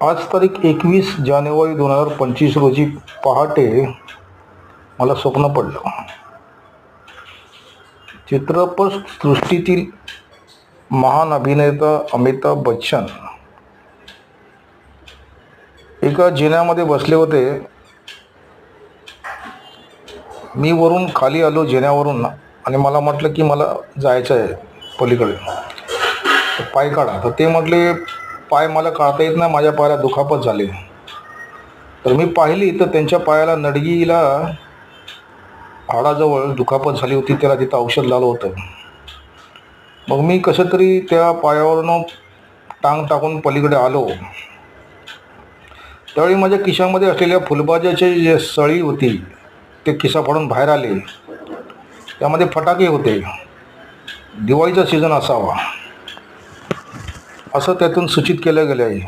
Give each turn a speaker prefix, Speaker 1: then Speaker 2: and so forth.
Speaker 1: आज तारीख 21 जानेवारी 2025 रोजी पहाटे मला स्वप्न पडलं. चित्रपटसृष्टीतील महान अभिनेता अमिताभ बच्चन एका जिन्यामध्ये बसले होते. मी वरून खाली आलो जिन्यावरून आणि मला म्हटलं की मला जायचं आहे पलीकडे, तर पाय काढा. तर ते म्हटले पाय मला काढता येत नाही, माझ्या पायाला दुखापत झाली. तर मी पाहिली तर त्यांच्या पायाला नडगीला हाडाजवळ दुखापत झाली होती, त्याला तिथं औषध लावलं होतं. मग मी कसं तरी त्या पायावरून टांग टाकून पलीकडे आलो. त्यावेळी माझ्या खिशामध्ये असलेल्या फुलबाजाची जे सळी होती ते खिसा फाडून बाहेर आले. त्यामध्ये फटाके होते. दिवाळीचा सीझन असावा असं त्यातून सूचित केलं गेलं आहे.